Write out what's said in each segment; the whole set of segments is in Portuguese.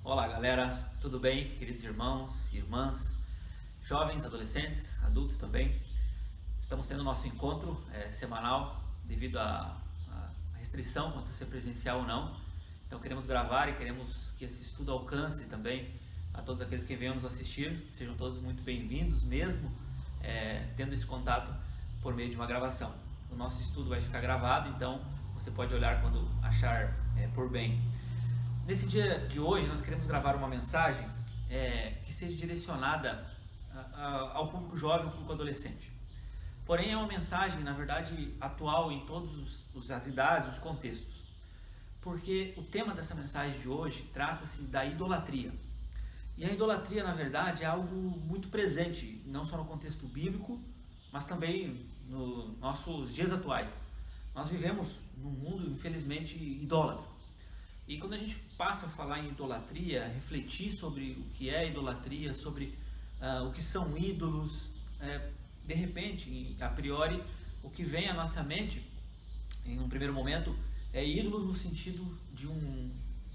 Olá galera, tudo bem? Queridos irmãos e irmãs, jovens, adolescentes, adultos também. Estamos tendo nosso encontro semanal devido à restrição quanto a ser presencial ou não. Então queremos gravar e queremos que esse estudo alcance também a todos aqueles que venham nos assistir. Sejam todos muito bem-vindos mesmo tendo esse contato por meio de uma gravação. O nosso estudo vai ficar gravado, então você pode olhar quando achar por bem. Nesse dia de hoje nós queremos gravar uma mensagem que seja direcionada ao público jovem, ao público adolescente. Porém é uma mensagem, na verdade, atual em todas as idades, os contextos. Porque o tema dessa mensagem de hoje trata-se da idolatria. E a idolatria, na verdade, é algo muito presente, não só no contexto bíblico, mas também nos nossos dias atuais. Nós vivemos num mundo, infelizmente, idólatra. E quando a gente passa a falar em idolatria, refletir sobre o que é idolatria, sobre o que são ídolos, de repente, a priori, o que vem à nossa mente, em um primeiro momento, é ídolos no sentido de um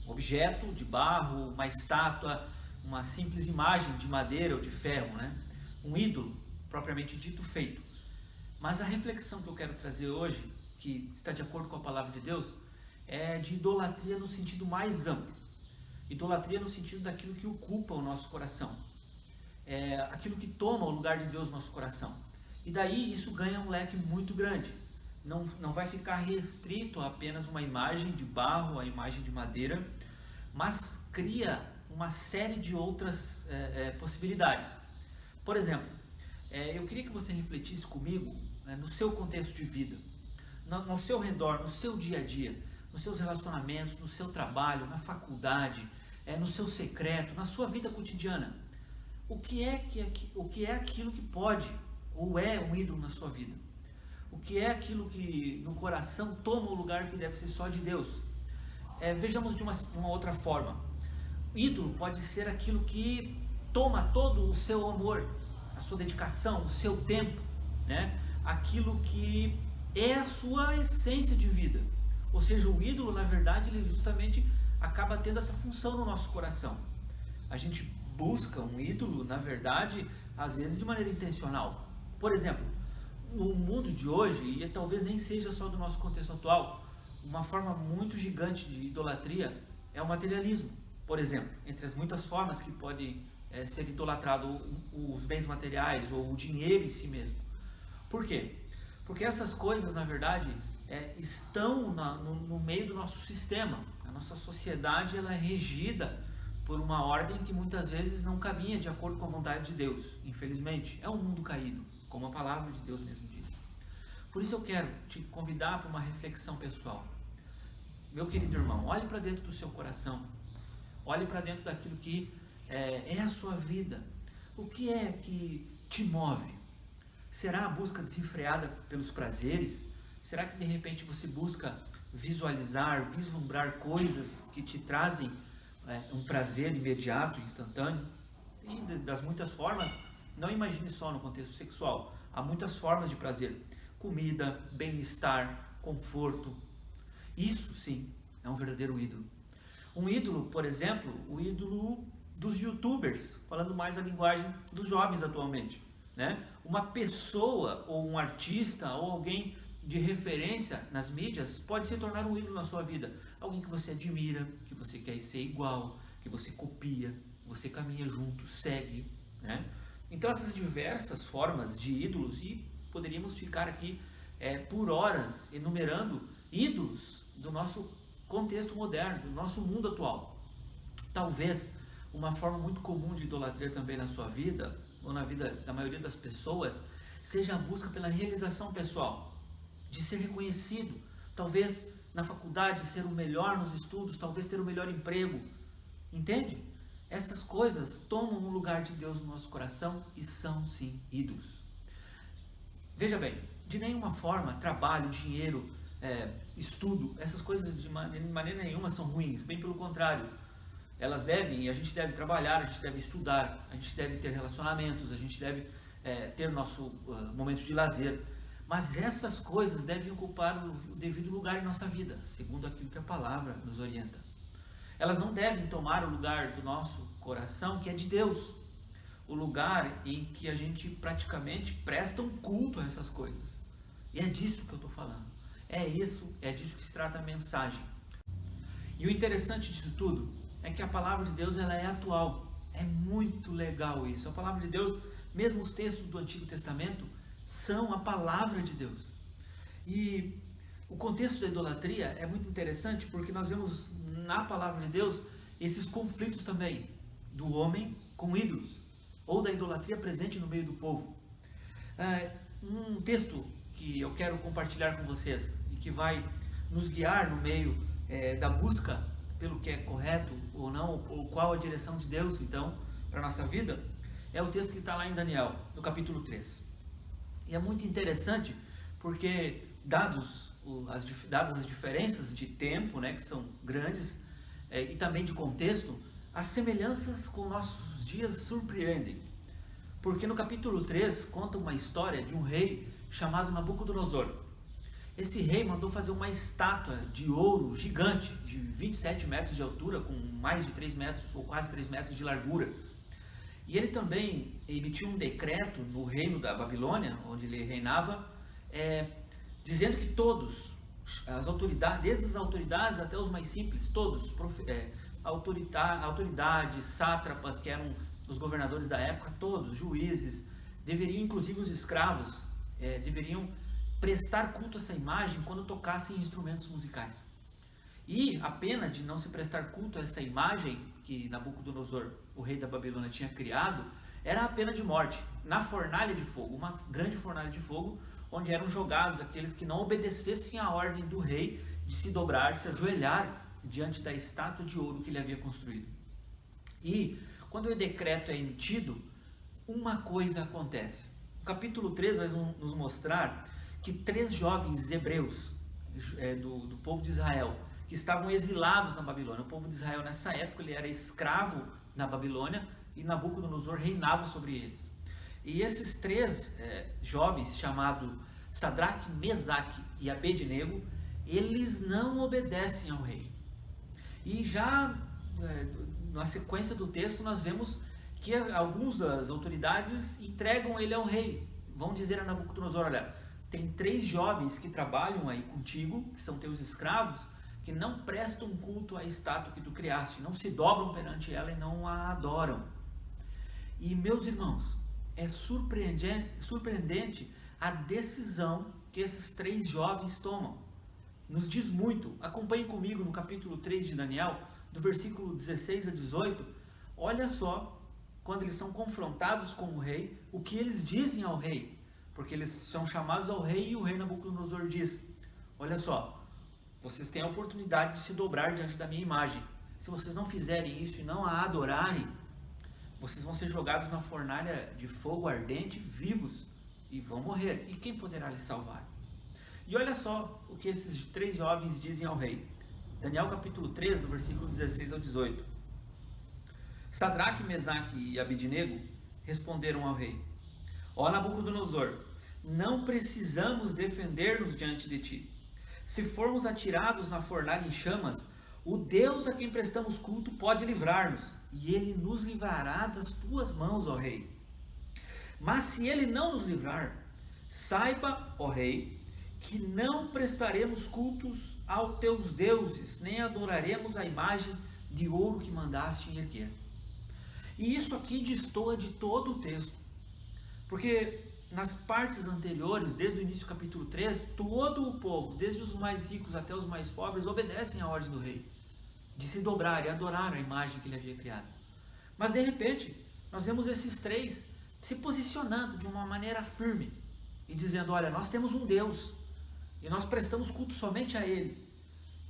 objeto de barro, uma estátua, uma simples imagem de madeira ou de ferro, né? Um ídolo, propriamente dito, feito. Mas a reflexão que eu quero trazer hoje, que está de acordo com a palavra de Deus, é de idolatria no sentido mais amplo. Idolatria no sentido daquilo que ocupa o nosso coração. Aquilo que toma o lugar de Deus no nosso coração. E daí isso ganha um leque muito grande. Não vai ficar restrito a apenas uma imagem de barro, a imagem de madeira, mas cria uma série de outras possibilidades. Por exemplo, eu queria que você refletisse comigo no seu contexto de vida, no seu redor, no seu dia a dia, nos seus relacionamentos, no seu trabalho, na faculdade, no seu secreto, na sua vida cotidiana. O que é aquilo que pode ou é um ídolo na sua vida? O que é aquilo que no coração toma o lugar que deve ser só de Deus? Vejamos de uma outra forma. Ídolo pode ser aquilo que toma todo o seu amor, a sua dedicação, o seu tempo, né? Aquilo que é a sua essência de vida. Ou seja, o ídolo, na verdade, ele justamente acaba tendo essa função no nosso coração. A gente busca um ídolo, na verdade, às vezes de maneira intencional. Por exemplo, no mundo de hoje, e talvez nem seja só do nosso contexto atual, uma forma muito gigante de idolatria é o materialismo. Por exemplo, entre as muitas formas que pode ser idolatrado os bens materiais ou o dinheiro em si mesmo. Por quê? Porque essas coisas, na verdade, estão no meio do nosso sistema. A nossa sociedade ela é regida por uma ordem que muitas vezes não caminha de acordo com a vontade de Deus. Infelizmente, é um mundo caído, como a palavra de Deus mesmo diz. Por isso eu quero te convidar para uma reflexão pessoal. Meu querido irmão, olhe para dentro do seu coração. Olhe para dentro daquilo que é a sua vida. O que é que te move? Será a busca desenfreada pelos prazeres? Será que de repente você busca visualizar, vislumbrar coisas que te trazem um prazer imediato, instantâneo? E das muitas formas, não imagine só no contexto sexual. Há muitas formas de prazer. Comida, bem-estar, conforto. Isso sim é um verdadeiro ídolo. Um ídolo, por exemplo, o ídolo dos youtubers, falando mais a linguagem dos jovens atualmente, né? Uma pessoa ou um artista ou alguém de referência nas mídias pode se tornar um ídolo na sua vida. Alguém que você admira, que você quer ser igual, que você copia, você caminha junto, segue, né? Então essas diversas formas de ídolos, e poderíamos ficar aqui por horas enumerando ídolos do nosso contexto moderno, do nosso mundo atual. Talvez uma forma muito comum de idolatria também na sua vida, ou na vida da maioria das pessoas, seja a busca pela realização pessoal, de ser reconhecido, talvez na faculdade ser o melhor nos estudos, talvez ter o melhor emprego, entende? Essas coisas tomam o lugar de Deus no nosso coração e são sim ídolos. Veja bem, de nenhuma forma trabalho, dinheiro, estudo, essas coisas de maneira nenhuma são ruins, bem pelo contrário. Elas devem, e a gente deve trabalhar, a gente deve estudar, a gente deve ter relacionamentos, a gente deve ter nosso momento de lazer. Mas essas coisas devem ocupar o devido lugar em nossa vida, segundo aquilo que a palavra nos orienta. elas não devem tomar o lugar do nosso coração, que é de Deus, o lugar em que a gente praticamente presta um culto a essas coisas. E é disso que eu estou falando. É disso que se trata a mensagem. E o interessante disso tudo é que a palavra de Deus, ela é atual. É muito legal isso. A palavra de Deus, mesmo os textos do Antigo Testamento, são a palavra de Deus. E o contexto da idolatria é muito interessante porque nós vemos na palavra de Deus esses conflitos também do homem com ídolos, ou da idolatria presente no meio do povo. Um texto que eu quero compartilhar com vocês e que vai nos guiar no meio da busca pelo que é correto ou não, ou qual a direção de Deus então para a nossa vida, é o texto que está lá em Daniel, no capítulo 3. E é muito interessante porque dadas as diferenças de tempo, né, que são grandes, e também de contexto, as semelhanças com nossos dias surpreendem. Porque no capítulo 3 conta uma história de um rei chamado Nabucodonosor. Esse rei mandou fazer uma estátua de ouro gigante, de 27 metros de altura, com mais de 3 metros ou quase 3 metros de largura. E ele também emitiu um decreto no reino da Babilônia, onde ele reinava, dizendo que todos, as autoridades, desde as autoridades até os mais simples, todos, autoridades, sátrapas, que eram os governadores da época, todos, juízes, deveriam, inclusive os escravos, deveriam prestar culto a essa imagem quando tocassem instrumentos musicais. E a pena de não se prestar culto a essa imagem que Nabucodonosor, o rei da Babilônia, tinha criado, era a pena de morte, na fornalha de fogo, uma grande fornalha de fogo, onde eram jogados aqueles que não obedecessem à ordem do rei de se dobrar, de se ajoelhar diante da estátua de ouro que ele havia construído. E quando o decreto é emitido, uma coisa acontece. O capítulo 3 vai nos mostrar que 3 jovens hebreus do povo de Israel, que estavam exilados na Babilônia. O povo de Israel nessa época ele era escravo na Babilônia e Nabucodonosor reinava sobre eles. E esses 3 jovens, chamados Sadraque, Mesaque e Abednego, eles não obedecem ao rei. E já na sequência do texto nós vemos que alguns das autoridades entregam ele ao rei. Vão dizer a Nabucodonosor: olha, tem 3 jovens que trabalham aí contigo, que são teus escravos, que não prestam culto à estátua que tu criaste, não se dobram perante ela e não a adoram. E meus irmãos, é surpreendente a decisão que esses 3 jovens tomam. Nos diz muito. Acompanhe comigo no capítulo 3 de Daniel, do versículo 16 a 18. Olha só, quando eles são confrontados com o rei, o que eles dizem ao rei. Porque eles são chamados ao rei e o rei Nabucodonosor diz: olha só, vocês têm a oportunidade de se dobrar diante da minha imagem. Se vocês não fizerem isso e não a adorarem, vocês vão ser jogados na fornalha de fogo ardente, vivos, e vão morrer. E quem poderá lhes salvar? E olha só o que esses 3 jovens dizem ao rei. Daniel capítulo 3, do versículo 16 ao 18. Sadraque, Mesaque e Abednego responderam ao rei: ó Nabucodonosor, não precisamos defender-nos diante de ti. Se formos atirados na fornalha em chamas, o Deus a quem prestamos culto pode livrar-nos, e ele nos livrará das tuas mãos, ó rei. Mas se ele não nos livrar, saiba, ó rei, que não prestaremos cultos aos teus deuses, nem adoraremos a imagem de ouro que mandaste erguer. E isso aqui destoa de todo o texto, porque nas partes anteriores, desde o início do capítulo 3, todo o povo, desde os mais ricos até os mais pobres, obedecem à ordem do rei, de se dobrar e adorar a imagem que ele havia criado. Mas de repente, nós vemos esses 3 se posicionando de uma maneira firme e dizendo: olha, nós temos um Deus e nós prestamos culto somente a Ele.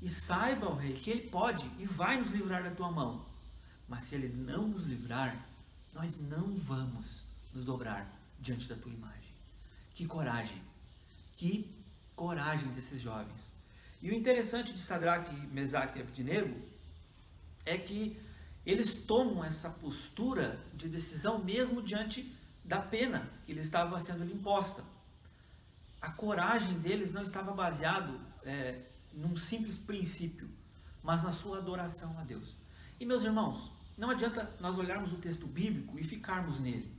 E saiba, ó rei, que Ele pode e vai nos livrar da tua mão. Mas se Ele não nos livrar, nós não vamos nos dobrar diante da tua imagem. Que coragem desses jovens. E o interessante de Sadraque, Mesaque e Abednego é que eles tomam essa postura de decisão mesmo diante da pena que lhes estava sendo imposta. A coragem deles não estava baseado num simples princípio, mas na sua adoração a Deus. E meus irmãos, não adianta nós olharmos o texto bíblico e ficarmos nele.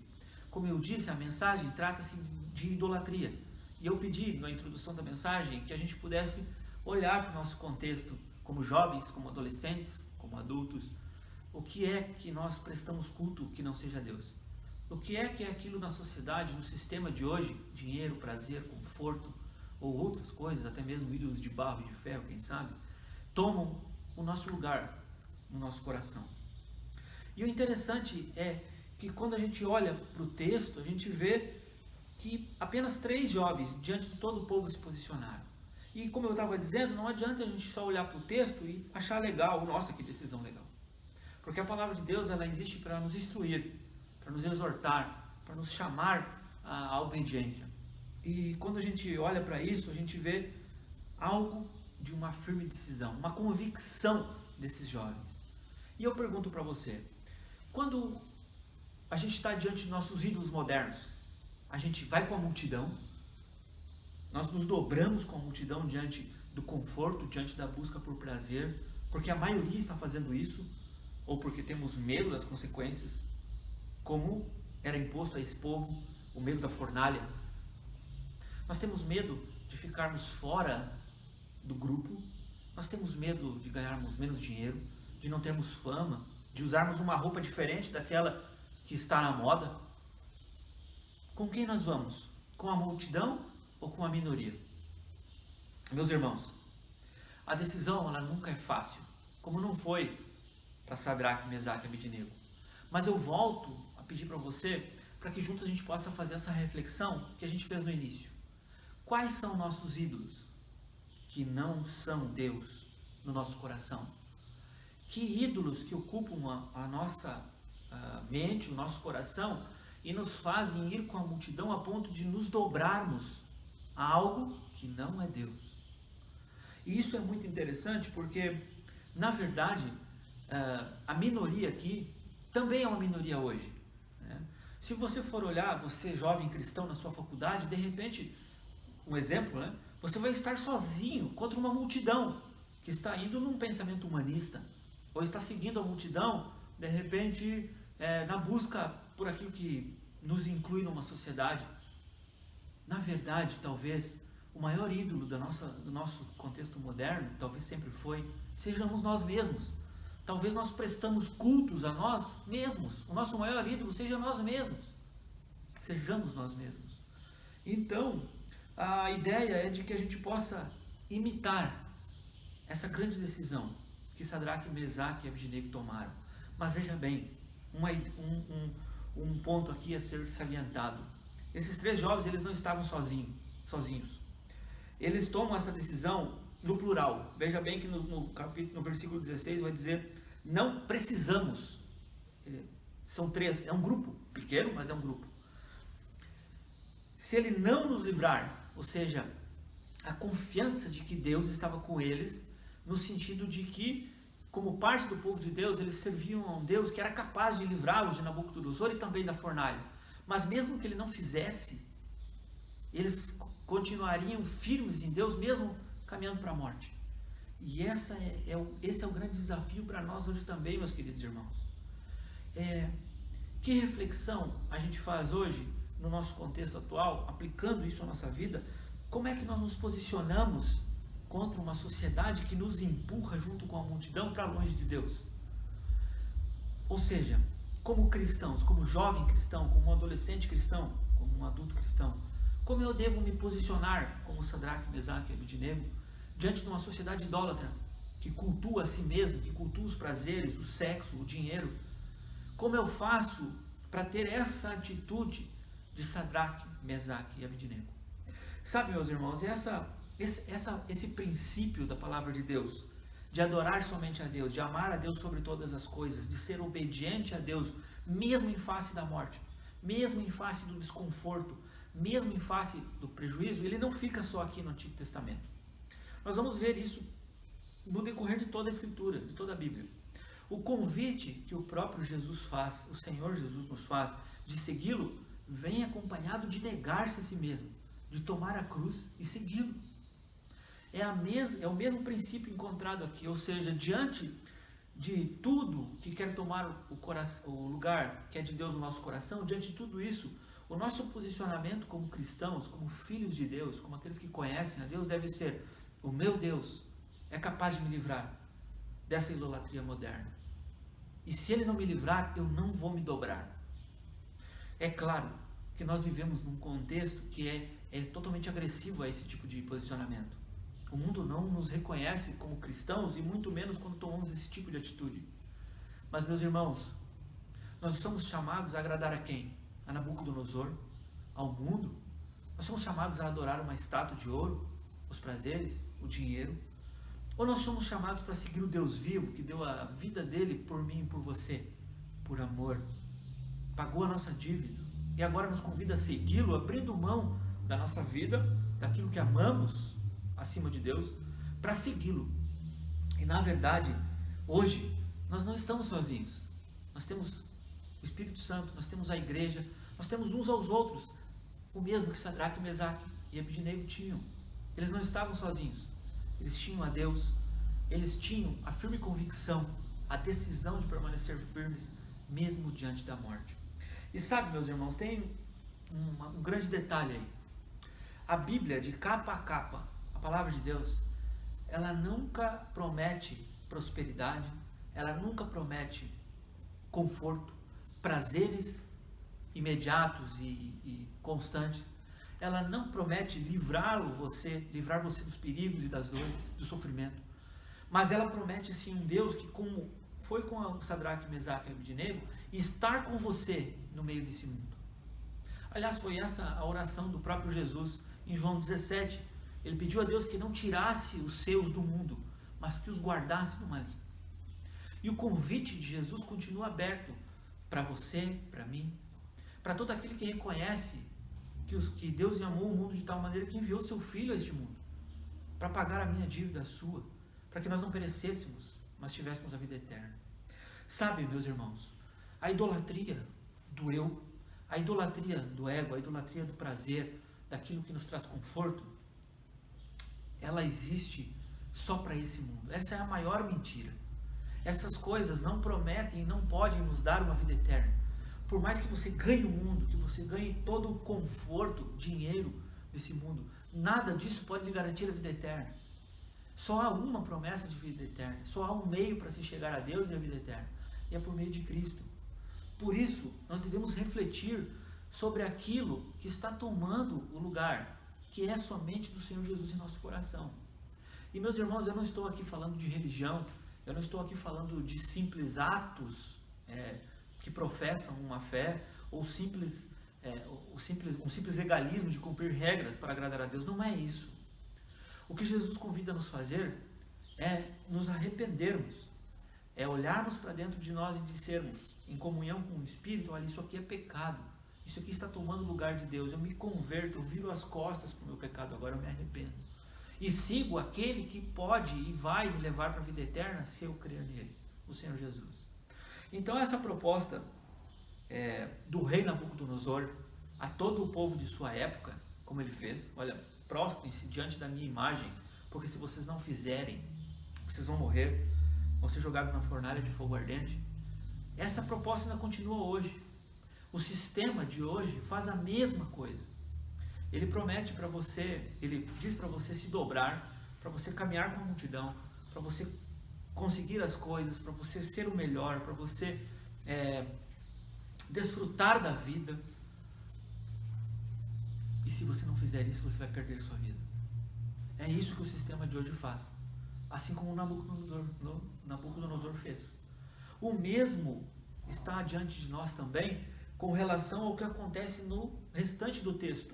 Como eu disse, a mensagem trata-se de idolatria. E eu pedi na introdução da mensagem que a gente pudesse olhar para o nosso contexto, como jovens, como adolescentes, como adultos. O que é que nós prestamos culto que não seja Deus? O que é aquilo na sociedade, no sistema de hoje, dinheiro, prazer, conforto, ou outras coisas, até mesmo ídolos de barro e de ferro, quem sabe, tomam o nosso lugar no nosso coração. E o interessante é que quando a gente olha para o texto, a gente vê que apenas 3 jovens diante de todo o povo se posicionaram. E como eu estava dizendo, não adianta a gente só olhar para o texto e achar legal, nossa, que decisão legal. Porque a palavra de Deus, ela existe para nos instruir, para nos exortar, para nos chamar à obediência. E quando a gente olha para isso, a gente vê algo de uma firme decisão, uma convicção desses jovens. E eu pergunto para você, quando a gente está diante de nossos ídolos modernos, a gente vai com a multidão? Nós nos dobramos com a multidão diante do conforto, diante da busca por prazer, porque a maioria está fazendo isso, ou porque temos medo das consequências, como era imposto a esse povo, o medo da fornalha. Nós temos medo de ficarmos fora do grupo, nós temos medo de ganharmos menos dinheiro, de não termos fama, de usarmos uma roupa diferente daquela que está na moda. Com quem nós vamos? Com a multidão ou com a minoria? Meus irmãos, a decisão ela nunca é fácil, como não foi para Sadraque, Mesaque e Abednego. Mas eu volto a pedir para você, para que juntos a gente possa fazer essa reflexão que a gente fez no início. Quais são nossos ídolos que não são Deus no nosso coração? Que ídolos que ocupam a nossa mente, o nosso coração e nos fazem ir com a multidão a ponto de nos dobrarmos a algo que não é Deus? E isso é muito interessante porque, na verdade, a minoria aqui também é uma minoria hoje, né? Se você for olhar, você jovem cristão na sua faculdade, de repente, um exemplo, né? Você vai estar sozinho contra uma multidão que está indo num pensamento humanista, ou está seguindo a multidão, de repente, na busca por aquilo que nos inclui numa sociedade. Na verdade, talvez, o maior ídolo do nosso contexto moderno, talvez sempre foi, sejamos nós mesmos. Talvez nós prestamos cultos a nós mesmos. O nosso maior ídolo seja nós mesmos. Sejamos nós mesmos. Então, a ideia é de que a gente possa imitar essa grande decisão que Sadraque, Mesaque e Abednego tomaram. Mas veja bem, um ponto aqui a ser salientado. Esses 3 jovens, eles não estavam sozinhos. Eles tomam essa decisão no plural. Veja bem que no versículo 16 vai dizer, não precisamos. São 3, é um grupo, pequeno, mas é um grupo. Se ele não nos livrar, ou seja, a confiança de que Deus estava com eles, no sentido de que, como parte do povo de Deus, eles serviam a um Deus que era capaz de livrá-los de Nabucodonosor e também da fornalha. Mas mesmo que ele não fizesse, eles continuariam firmes em Deus, mesmo caminhando para a morte. E esse é o grande desafio para nós hoje também, meus queridos irmãos. Que reflexão a gente faz hoje, no nosso contexto atual, aplicando isso à nossa vida? Como é que nós nos posicionamos contra uma sociedade que nos empurra junto com a multidão para longe de Deus? Ou seja, como cristãos, como jovem cristão, como um adolescente cristão, como um adulto cristão, como eu devo me posicionar como Sadraque, Mesaque e Abednego diante de uma sociedade idólatra que cultua a si mesmo, que cultua os prazeres, o sexo, o dinheiro? Como eu faço para ter essa atitude de Sadraque, Mesaque e Abednego? Sabe, meus irmãos, esse princípio da palavra de Deus, de adorar somente a Deus, de amar a Deus sobre todas as coisas, de ser obediente a Deus, mesmo em face da morte, mesmo em face do desconforto, mesmo em face do prejuízo, ele não fica só aqui no Antigo Testamento. Nós vamos ver isso no decorrer de toda a Escritura, de toda a Bíblia. O convite que o próprio Jesus faz, o Senhor Jesus nos faz, de segui-lo, vem acompanhado de negar-se a si mesmo, de tomar a cruz e segui-lo. É o mesmo princípio encontrado aqui, ou seja, diante de tudo que quer tomar o lugar que é de Deus no nosso coração, diante de tudo isso, o nosso posicionamento como cristãos, como filhos de Deus, como aqueles que conhecem a Deus, deve ser: o meu Deus é capaz de me livrar dessa idolatria moderna. E se Ele não me livrar, eu não vou me dobrar. É claro que nós vivemos num contexto que é totalmente agressivo a esse tipo de posicionamento. O mundo não nos reconhece como cristãos, e muito menos quando tomamos esse tipo de atitude. Mas, meus irmãos, nós somos chamados a agradar a quem? A Nabucodonosor? Ao mundo? Nós somos chamados a adorar uma estátua de ouro, os prazeres, o dinheiro? Ou nós somos chamados para seguir o Deus vivo, que deu a vida dele por mim e por você, por amor, pagou a nossa dívida e agora nos convida a segui-lo, abrindo mão da nossa vida, daquilo que amamos acima de Deus, para segui-lo. E na verdade, hoje, nós não estamos sozinhos. Nós temos o Espírito Santo, nós temos a igreja, nós temos uns aos outros, o mesmo que Sadraque, Mesaque e Abednego tinham. Eles não estavam sozinhos, eles tinham a Deus, eles tinham a firme convicção, a decisão de permanecer firmes, mesmo diante da morte. E sabe, meus irmãos, tem um grande detalhe aí. A Bíblia, de capa a capa, a palavra de Deus, ela nunca promete prosperidade, ela nunca promete conforto, prazeres imediatos e constantes. Ela não promete livrar você dos perigos e das dores, do sofrimento. Mas ela promete sim um Deus que, como foi com Sadraque, Mesaque e Abednego, estar com você no meio desse mundo. Aliás, foi essa a oração do próprio Jesus em João 17. Ele pediu a Deus que não tirasse os seus do mundo, mas que os guardasse do maligno. E o convite de Jesus continua aberto para você, para mim, para todo aquele que reconhece que Deus amou o mundo de tal maneira que enviou seu Filho a este mundo, para pagar a minha dívida, a sua, para que nós não perecêssemos, mas tivéssemos a vida eterna. Sabe, meus irmãos, a idolatria do eu, a idolatria do ego, a idolatria do prazer, daquilo que nos traz conforto, ela existe só para esse mundo. Essa é a maior mentira. Essas coisas não prometem e não podem nos dar uma vida eterna. Por mais que você ganhe o mundo, que você ganhe todo o conforto, dinheiro desse mundo, nada disso pode lhe garantir a vida eterna. Só há uma promessa de vida eterna, só há um meio para se chegar a Deus e a vida eterna, e é por meio de Cristo. Por isso, nós devemos refletir sobre aquilo que está tomando o lugar, que é somente do Senhor Jesus em nosso coração. E, meus irmãos, eu não estou aqui falando de religião, eu não estou aqui falando de simples atos que professam uma fé, ou um simples legalismo de cumprir regras para agradar a Deus. Não é isso. O que Jesus convida a nos fazer é nos arrependermos, é olharmos para dentro de nós e dissermos, em comunhão com o Espírito: olha, isso aqui é pecado, isso aqui está tomando o lugar de Deus, eu me converto, eu viro as costas para o meu pecado, agora eu me arrependo. E sigo aquele que pode e vai me levar para a vida eterna se eu crer nele, o Senhor Jesus. Então essa proposta do rei Nabucodonosor a todo o povo de sua época, como ele fez: olha, prostrem-se diante da minha imagem, porque se vocês não fizerem, vocês vão morrer, vão ser jogados na fornalha de fogo ardente. Essa proposta ainda continua hoje. O sistema de hoje faz a mesma coisa. Ele promete para você, ele diz para você se dobrar, para você caminhar com a multidão, para você conseguir as coisas, para você ser o melhor, para você desfrutar da vida. E se você não fizer isso, você vai perder sua vida. É isso que o sistema de hoje faz. Assim como o Nabucodonosor fez. O mesmo está diante de nós também com relação ao que acontece no restante do texto.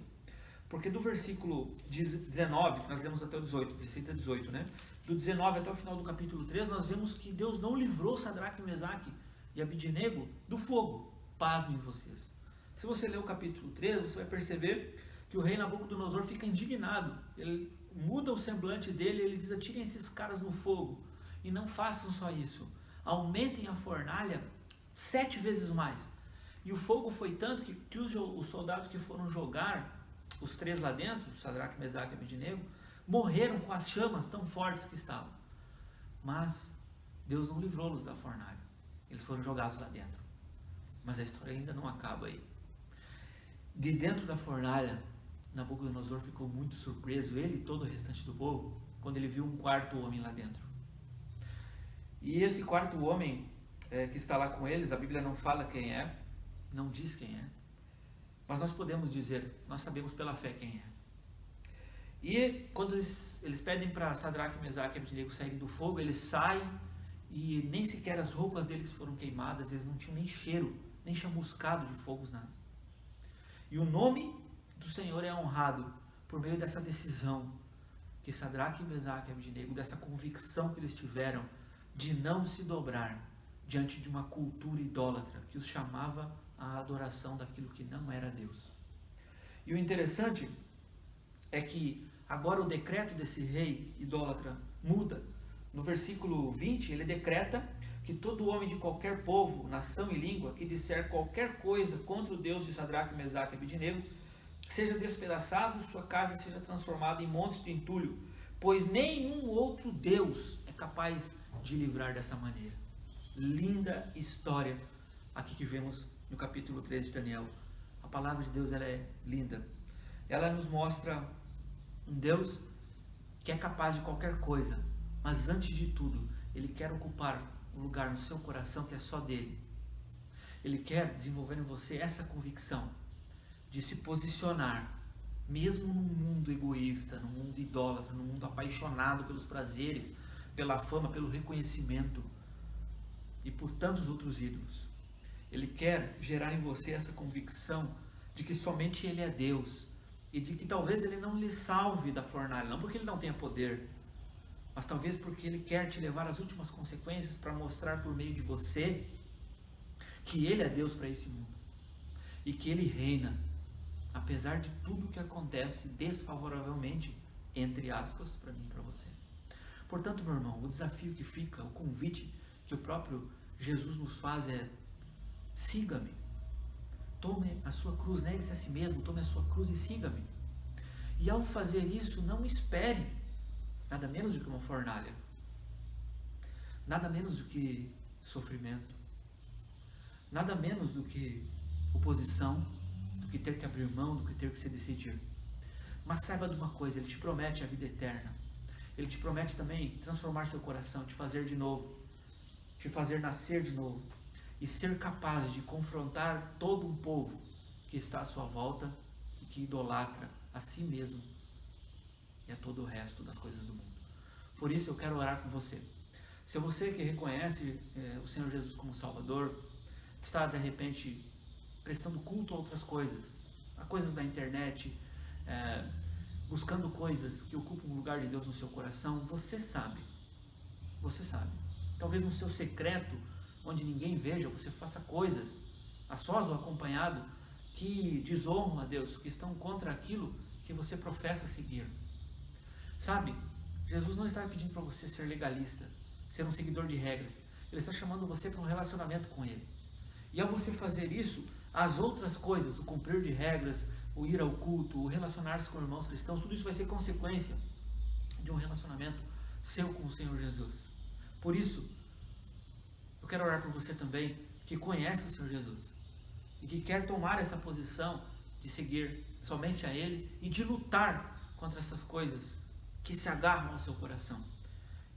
Porque do versículo 19, que nós lemos até o 18, 16 a 18, né? Do 19 até o final do capítulo 3, nós vemos que Deus não livrou Sadraque, Mesaque e Abednego do fogo. Pasmem vocês. Se você ler o capítulo 3, você vai perceber que o rei Nabucodonosor fica indignado. Ele muda o semblante dele e ele diz: atirem esses caras no fogo. E não façam só isso. Aumentem a fornalha 7 vezes mais. E o fogo foi tanto que os soldados que foram jogar os 3 lá dentro, Sadraque, Mesaque e Abednego, morreram com as chamas tão fortes que estavam. Mas Deus não livrou-los da fornalha. Eles foram jogados lá dentro. Mas a história ainda não acaba aí. De dentro da fornalha, Nabucodonosor ficou muito surpreso, ele e todo o restante do povo, quando ele viu um quarto homem lá dentro. E esse quarto homem que está lá com eles, a Bíblia não fala quem é, não diz quem é, mas nós podemos dizer, nós sabemos pela fé quem é. E quando eles pedem para Sadraque, Mesaque e Abednego saírem do fogo, eles saem e nem sequer as roupas deles foram queimadas, eles não tinham nem cheiro, nem chamuscado de fogos, nada. E o nome do Senhor é honrado por meio dessa decisão que Sadraque, Mesaque e Abednego, dessa convicção que eles tiveram de não se dobrar diante de uma cultura idólatra que os chamava à adoração daquilo que não era Deus. E o interessante é que agora o decreto desse rei idólatra muda. No versículo 20, ele decreta que todo homem de qualquer povo, nação e língua que disser qualquer coisa contra o Deus de Sadraque, Mesaque e Abednego, seja despedaçado, sua casa seja transformada em montes de entulho, pois nenhum outro Deus é capaz de livrar dessa maneira. Linda história aqui que vemos no capítulo 13 de Daniel. A palavra de Deus, ela é linda. Ela nos mostra um Deus que é capaz de qualquer coisa, mas antes de tudo, Ele quer ocupar um lugar no seu coração que é só dele. Ele quer desenvolver em você essa convicção de se posicionar, mesmo num mundo egoísta, num mundo idólatra, num mundo apaixonado pelos prazeres, pela fama, pelo reconhecimento e por tantos outros ídolos. Ele quer gerar em você essa convicção de que somente Ele é Deus e de que talvez Ele não lhe salve da fornalha, não porque Ele não tenha poder, mas talvez porque Ele quer te levar às últimas consequências para mostrar por meio de você que Ele é Deus para esse mundo e que Ele reina, apesar de tudo que acontece desfavoravelmente, entre aspas, para mim e para você. Portanto, meu irmão, o desafio que fica, o convite que o próprio Jesus nos faz é: siga-me, tome a sua cruz, negue-se a si mesmo, tome a sua cruz e siga-me. E ao fazer isso, não espere nada menos do que uma fornalha, nada menos do que sofrimento, nada menos do que oposição, do que ter que abrir mão, do que ter que se decidir. Mas saiba de uma coisa, Ele te promete a vida eterna. Ele te promete também transformar seu coração, te fazer de novo, te fazer nascer de novo e ser capaz de confrontar todo um povo que está à sua volta e que idolatra a si mesmo e a todo o resto das coisas do mundo. Por isso eu quero orar com você. Se é você que reconhece o Senhor Jesus como Salvador, está de repente prestando culto a outras coisas, a coisas da internet, buscando coisas que ocupam o lugar de Deus no seu coração, você sabe, talvez no seu secreto, onde ninguém veja, você faça coisas, a sós ou acompanhado, que desonram a Deus, que estão contra aquilo que você professa seguir. Sabe, Jesus não está pedindo para você ser legalista, ser um seguidor de regras. Ele está chamando você para um relacionamento com Ele. E ao você fazer isso, as outras coisas, o cumprir de regras, o ir ao culto, o relacionar-se com irmãos cristãos, tudo isso vai ser consequência de um relacionamento seu com o Senhor Jesus. Por isso, eu quero orar por você também, que conhece o Senhor Jesus e que quer tomar essa posição de seguir somente a Ele e de lutar contra essas coisas que se agarram ao seu coração.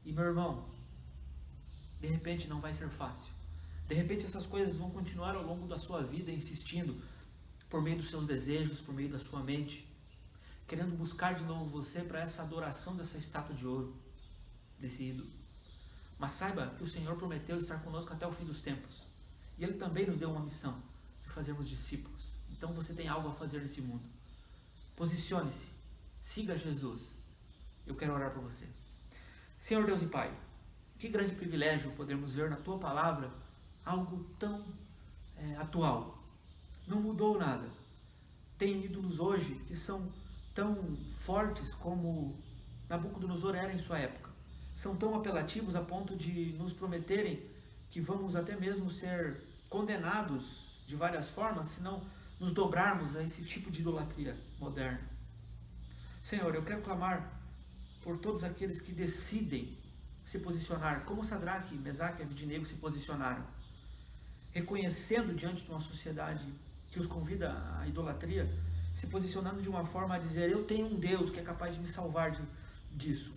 E meu irmão, de repente não vai ser fácil. De repente essas coisas vão continuar ao longo da sua vida insistindo por meio dos seus desejos, por meio da sua mente, querendo buscar de novo você para essa adoração dessa estátua de ouro, desse ídolo. Mas saiba que o Senhor prometeu estar conosco até o fim dos tempos. E Ele também nos deu uma missão de fazermos discípulos. Então você tem algo a fazer nesse mundo. Posicione-se, siga Jesus. Eu quero orar por você. Senhor Deus e Pai, que grande privilégio podermos ver na Tua Palavra algo tão atual. Não mudou nada. Tem ídolos hoje que são tão fortes como Nabucodonosor era em sua época. São tão apelativos a ponto de nos prometerem que vamos até mesmo ser condenados de várias formas se não nos dobrarmos a esse tipo de idolatria moderna. Senhor, eu quero clamar por todos aqueles que decidem se posicionar como Sadraque, Mesaque e Abednego se posicionaram, reconhecendo diante de uma sociedade que os convida à idolatria, se posicionando de uma forma a dizer: eu tenho um Deus que é capaz de me salvar disso,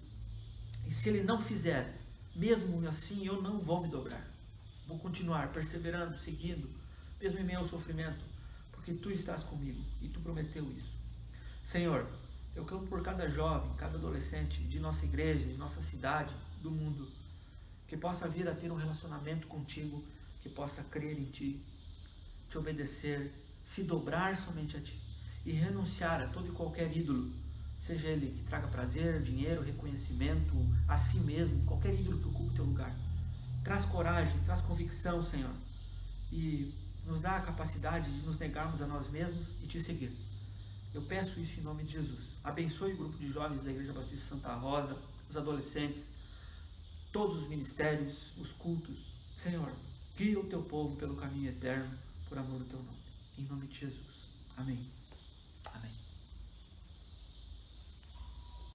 e se Ele não fizer, mesmo assim eu não vou me dobrar, vou continuar perseverando, seguindo, mesmo em meio ao sofrimento, porque Tu estás comigo e Tu prometeu isso. Senhor, eu clamo por cada jovem, cada adolescente de nossa igreja, de nossa cidade, do mundo, que possa vir a ter um relacionamento contigo, que possa crer em Ti, Te obedecer, se dobrar somente a Ti e renunciar a todo e qualquer ídolo, seja ele que traga prazer, dinheiro, reconhecimento, a si mesmo, qualquer ídolo que ocupe o Teu lugar. Traz coragem, traz convicção, Senhor, e nos dá a capacidade de nos negarmos a nós mesmos e Te seguir. Eu peço isso em nome de Jesus. Abençoe o grupo de jovens da Igreja Batista Santa Rosa, os adolescentes, todos os ministérios, os cultos. Senhor, guia o Teu povo pelo caminho eterno, por amor do Teu nome. Em nome de Jesus. Amém. Amém.